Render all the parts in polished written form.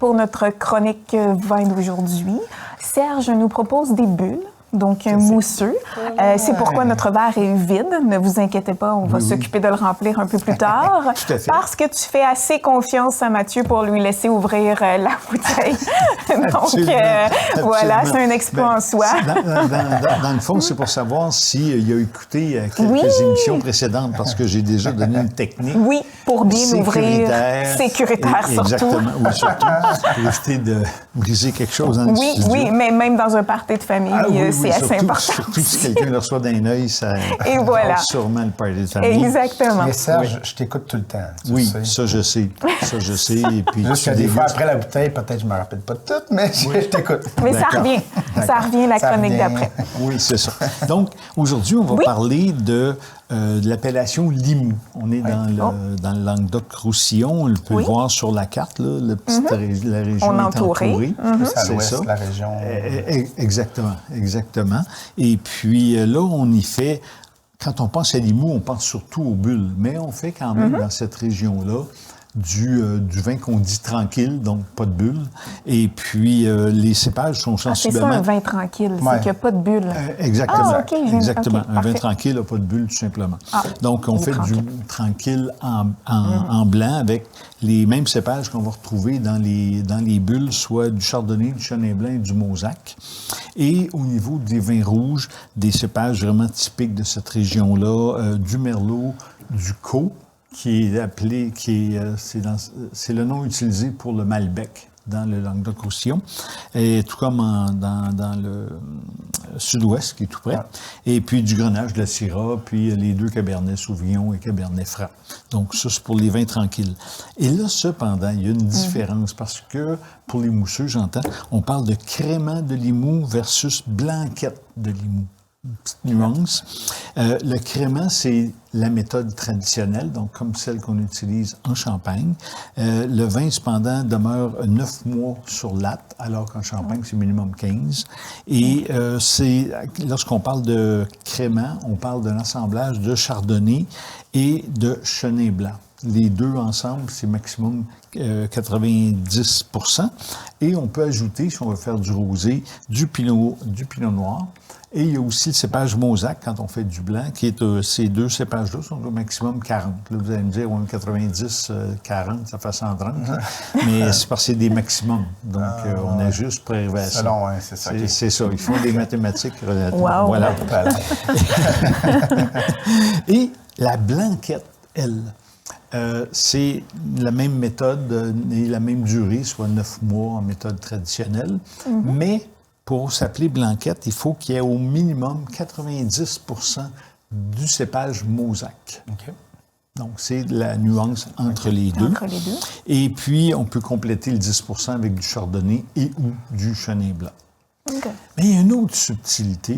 pour notre chronique vin d'aujourd'hui. Serge nous propose des bulles. Donc, un mousseux. C'est pourquoi notre verre est vide. Ne vous inquiétez pas, on va s'occuper de le remplir un peu plus tard. Tout à fait. Parce que tu fais assez confiance à Mathieu pour lui laisser ouvrir la bouteille. Donc, voilà, c'est un exploit en soi. Dans le fond, c'est pour savoir s'il a écouté quelques émissions précédentes, parce que j'ai déjà donné une technique. Oui, pour bien ouvrir. Sécuritaire, surtout. Exactement, oui, surtout. Pour éviter de briser quelque chose dans le studio. Oui, mais même dans un party de famille, c'est assez important. Surtout si quelqu'un le reçoit d'un œil, ça voilà. sûrement le party de famille. Exactement. Mais Serge, je t'écoute tout le temps. Oui, ça je sais. Ça je sais. Et puis, juste que des fois, après la bouteille, peut-être je ne me rappelle pas de tout, mais je t'écoute. Mais ça revient. Ça revient la chronique d'après. Oui, c'est ça. Donc, aujourd'hui, on va parler de l'appellation Limoux. On est dans le Languedoc-Roussillon. On le peut voir sur la carte, là, la région on est entourée. C'est à l'ouest de la région. Exactement. Et puis là, on y fait... Quand on pense à Limoux, on pense surtout aux bulles. Mais on fait quand même dans cette région-là du vin qu'on dit tranquille, donc pas de bulles. Et puis, les cépages sont sensiblement... c'est ça, un vin tranquille, c'est qu'il n'y a pas de bulles. Exactement. Exactement. Okay, un vin tranquille n'a pas de bulles, tout simplement. Donc, on fait tranquille. du tranquille en blanc avec les mêmes cépages qu'on va retrouver dans les bulles, soit du chardonnay, du chenin blanc et du mauzac. Et au niveau des vins rouges, des cépages vraiment typiques de cette région-là, du merlot, du caux, qui est appelé, c'est le nom utilisé pour le Malbec dans le Languedoc-Roussillon, et tout comme dans le sud-ouest, qui est tout près. Et puis du Grenache, de la Syrah, puis les deux Cabernet Sauvignon et Cabernet Franc. Donc ça, c'est pour les vins tranquilles. Et là, cependant, il y a une différence, parce que pour les mousseux, j'entends, on parle de crément de Limoux versus blanquette de Limoux. Une petite nuance. Le crément, c'est la méthode traditionnelle, donc comme celle qu'on utilise en Champagne. Le vin, cependant, demeure 9 mois sur latte, alors qu'en Champagne, c'est minimum 15. Et lorsqu'on parle de crément, on parle d'un assemblage de chardonnay et de chenin blanc. Les deux ensemble, c'est maximum 90 %. Et on peut ajouter, si on veut faire du rosé, du pinot noir. Et il y a aussi le cépage Mauzac, quand on fait du blanc, qui est ces deux cépages-là sont au maximum 40. Là, vous allez me dire, 90, 40, ça fait 130. Mais c'est parce que c'est des maximums. Donc, on ajuste pour arriver à ça. C'est ça. C'est ça. Ils font des mathématiques relatives. Wow. Voilà. Et la blanquette, elle, c'est la même méthode et la même durée, soit 9 mois en méthode traditionnelle. Mais pour s'appeler blanquette, il faut qu'il y ait au minimum 90 % du cépage Mauzac. Donc, c'est la nuance entre les deux. Et puis, on peut compléter le 10 % avec du chardonnay et ou du chenin blanc. Mais il y a une autre subtilité,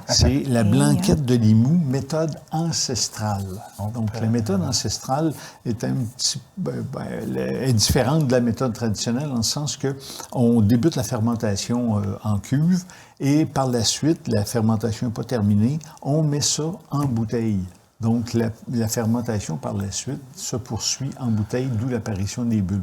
c'est la blanquette de Limoux, méthode ancestrale. Donc, la méthode ancestrale est est différente de la méthode traditionnelle en le sens que on débute la fermentation en cuve et par la suite, la fermentation n'est pas terminée, on met ça en bouteille. Donc, la fermentation par la suite se poursuit en bouteille, d'où l'apparition des bulles.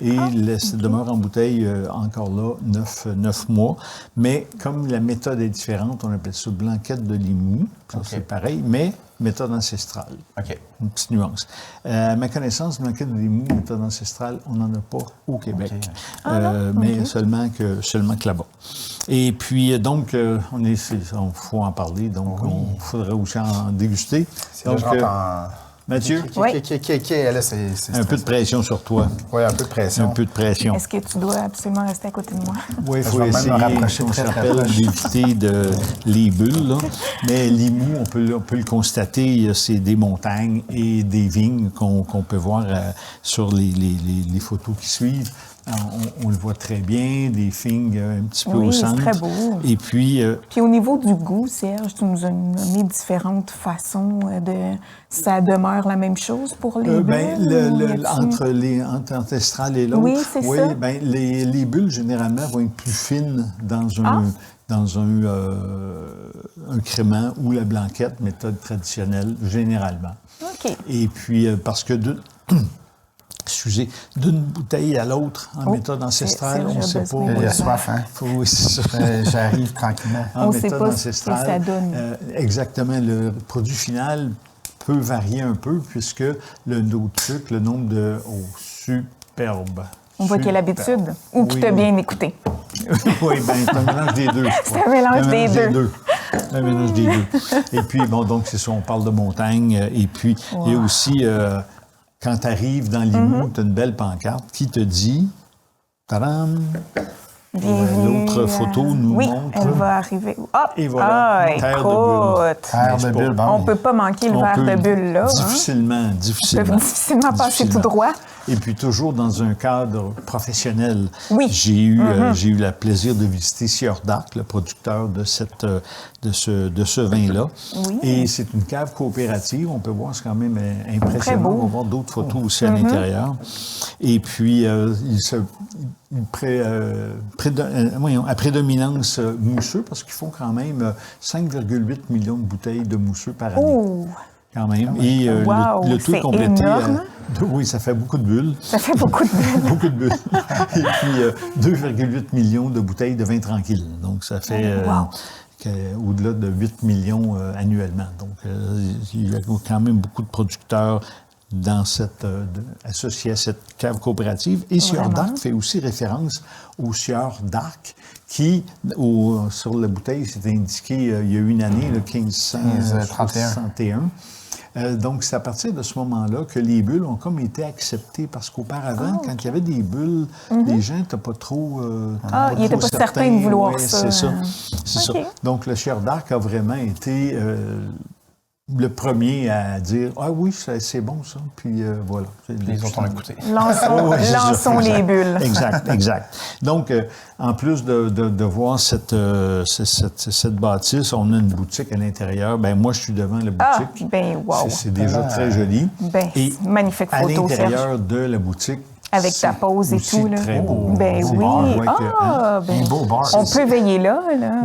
Et ça demeure en bouteille encore là 9 mois. Mais comme la méthode est différente, on appelle ça blanquette de Limoux. C'est pareil, mais méthode ancestrale. Une petite nuance. À ma connaissance, blanquette de Limoux, méthode ancestrale, on n'en a pas au Québec. Mais seulement que là-bas. Et puis, donc, il faut en parler. Donc, il faudrait aussi en déguster. Donc, Mathieu? Un peu de pression sur toi. Oui, un peu de pression. Un peu de pression. Est-ce que tu dois absolument rester à côté de moi? Oui, il faut essayer, on s'appelle d'éviter les bulles. Là. Mais Limoux, on peut le constater, c'est des montagnes et des vignes qu'on peut voir sur les photos qui suivent. On le voit très bien, des figues un petit peu au centre. Oui, c'est très beau. Et puis... Puis au niveau du goût, Serge, tu nous as nommé différentes façons de... Ça demeure la même chose pour les bulles? Entre ancestrales et l'autre. Oui, c'est ça. Ben, les bulles, généralement, vont être plus fines dans un crément ou la blanquette, méthode traditionnelle, généralement. OK. Et puis, parce que... excusez, d'une bouteille à l'autre en méthode ancestrale, on ne sait pas. Il y a soif, hein? Oui, c'est ça. J'arrive tranquillement. En On ne sait méthode pas ancestrale, ce que ça donne. Exactement. Le produit final peut varier un peu puisque le taux de sucre, le nombre de... Oh, superbe. On voit qu'il y a l'habitude. Ou qu'il t'a bien écouté. Oui, bien, c'est un mélange des deux. C'est un mélange des deux. Un mélange des deux. Et puis, bon, donc, c'est ça, on parle de montagne. Et puis, il y a aussi, quand tu arrives dans Limoux, tu as une belle pancarte qui te dit... Tadam! L'autre photo nous oui, montre... elle va arriver. Ah, Et voilà, terre de bulle. Terre de bulle, bon. On ne peut pas manquer le verre de bulle, là. Difficilement, On peut difficilement. difficilement passer tout droit. Et puis toujours dans un cadre professionnel. Oui. J'ai eu le plaisir de visiter Sieur d'Arc, le producteur de ce vin-là. Oui. Et c'est une cave coopérative. On peut voir, c'est quand même impressionnant. Très beau. On va voir d'autres photos aussi à l'intérieur. Et puis, à prédominance mousseux, parce qu'ils font quand même 5,8 millions de bouteilles de mousseux par année. Oh! Quand même. Et Wow, le tout est c'est complété. énorme. Oui, ça fait beaucoup de bulles. Ça fait beaucoup de bulles. Beaucoup de bulles. Et puis 2,8 millions de bouteilles de vin tranquille. Donc, ça fait au-delà de 8 millions annuellement. Donc, il y a quand même beaucoup de producteurs associés à cette cave coopérative. Et Sieur d'Arc fait aussi référence au Sieur d'Arc qui, sur la bouteille, c'était indiqué il y a une année, le 1561. Donc, c'est à partir de ce moment-là que les bulles ont comme été acceptées parce qu'auparavant, quand il y avait des bulles, les gens n'étaient pas trop ils n'étaient pas certains de vouloir ça. C'est ça. C'est ça. Donc, le Sieur d'Arc a vraiment été le premier à dire « Ah oui, c'est bon ça », puis voilà. Les autres ont écouté. Lançons les bulles. Exact, exact. Donc, en plus de voir cette bâtisse, on a une boutique à l'intérieur. Ben moi, je suis devant la boutique. Ah, ben wow. C'est déjà très joli. Ben, et magnifique photo, à l'intérieur Serge. de la boutique, Avec ta pause et aussi tout, là. très beau. Ben C'est oui. Un beau bar. On peut veiller là.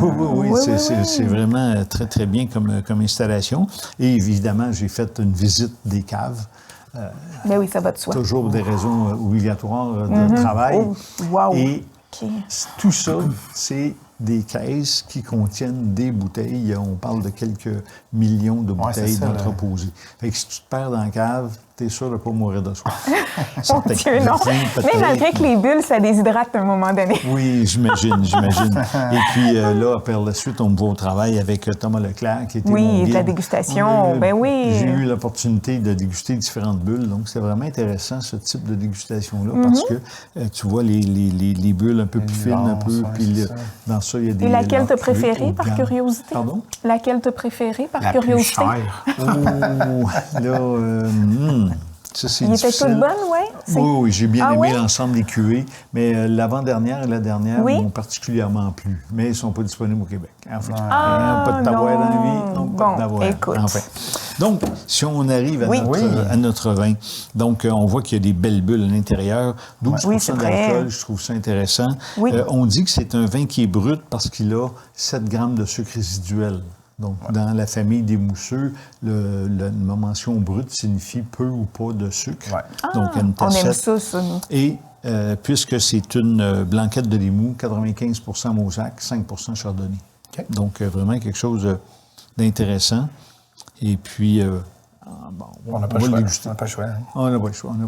Oui, c'est vraiment très, très bien comme installation. Et évidemment, j'ai fait une visite des caves. Ben oui, ça va de soi. Toujours des raisons obligatoires de travail. Oh, wow. Et tout ça, c'est des caisses qui contiennent des bouteilles. On parle de quelques millions de bouteilles d'entreposées. Fait que si tu te perds dans la cave, t'es sûr de ne pas mourir de soif. Mon Dieu, non. Mais malgré que les bulles, ça déshydrate à un moment donné. Oui, j'imagine. Et puis là, par la suite, on me voit au travail avec Thomas Leclerc, qui était mon guide. De la dégustation, ben oui. J'ai eu l'opportunité de déguster différentes bulles, donc c'est vraiment intéressant, ce type de dégustation-là, parce que tu vois les bulles un peu plus fines, un peu, puis dans ça, il y a des... Et laquelle t'as préférée, par curiosité? Pardon? Laquelle t'as préférée, par La curiosité? plus chère. Oh, là... Ça, c'est Il était difficile. toute bonne, oui? Oui, j'ai bien aimé oui? l'ensemble des cuvées, mais l'avant-dernière et la dernière Oui? m'ont particulièrement plu, mais ils ne sont pas disponibles au Québec. Enfin, Ah, pas de taboire dans la non. vie, non, pas Bon, de taboire. écoute. Enfin. Donc, si on arrive à notre vin, donc on voit qu'il y a des belles bulles à l'intérieur, 12 Oui, c'est vrai. d'alcool, je trouve ça intéressant. Oui. On dit que c'est un vin qui est brut parce qu'il a 7 grammes de sucre résiduel. Donc, dans la famille des mousseux, la mention brute signifie peu ou pas de sucre. Ouais. Donc, une On aime tassette. ça, nous. Et puisque c'est une blanquette de Limoux, 95 Mauzac, 5 Chardonnay. Okay. Donc, vraiment quelque chose d'intéressant. Et puis, On n'a pas le choix. On n'a pas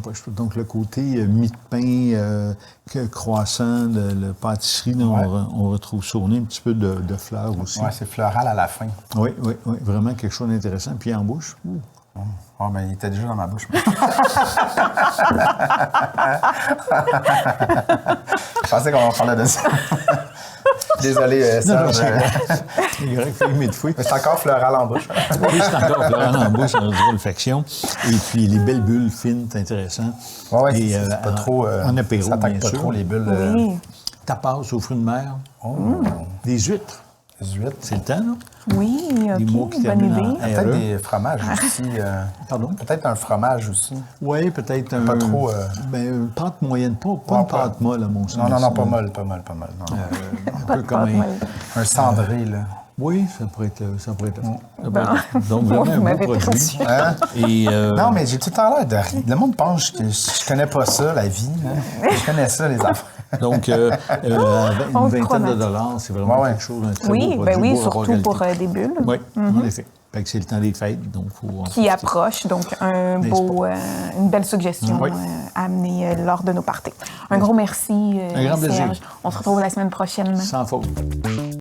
le choix. Donc, le côté mie de pain, croissant, le pâtisserie, là, on retrouve ça. On a un petit peu de fleurs aussi. Oui, c'est floral à la fin. Oui, vraiment quelque chose d'intéressant. Puis en bouche. Oh, ben, il était déjà dans ma bouche. Je pensais qu'on parlait de ça. Désolé, Serge. Il aurait fallu mettre fouille. Mais c'est encore floral en bouche. Oui, c'est encore floral en bouche, en olfaction. Et puis les belles bulles fines, c'est intéressant. Oui, Et, c'est pas trop... en apéro, ça attaque bien pas sûr. trop les bulles. Oui. Tapas aux fruits de mer. Des huîtres. Les huîtres. C'est le temps, là? Oui, Des mots OK, qui bonne terminent idée. en Peut-être RE. des fromages aussi. Pardon? Peut-être un fromage aussi. Oui, peut-être un... Pas trop... une pâte moyenne, pas une pâte molle, à mon sens. Non, pas molle. Non. Un peu comme molle. Un cendré, là. Oui, ça pourrait être. Ça pourrait être. Ben, Donc, vous vraiment un m'avez beau produit. perdu. Hein? Et, Non, mais j'ai tout le temps l'air de rien. Le monde pense que je connais pas ça, la vie. Hein? Je connais ça, les enfants. donc, avec On une te croit, vingtaine de Mathieu. dollars, c'est vraiment Ouais. quelque chose, un très Oui, beau ben produit, oui, beau rapport surtout pour qualité. des bulles Oui, en effet. Fait que c'est le temps des fêtes, donc il faut en qui profiter. approchent. Donc, N'est-ce une belle suggestion Oui. à amener lors de nos parties. Un gros merci, Un grand plaisir. Serge. On se retrouve la semaine prochaine. Sans faute.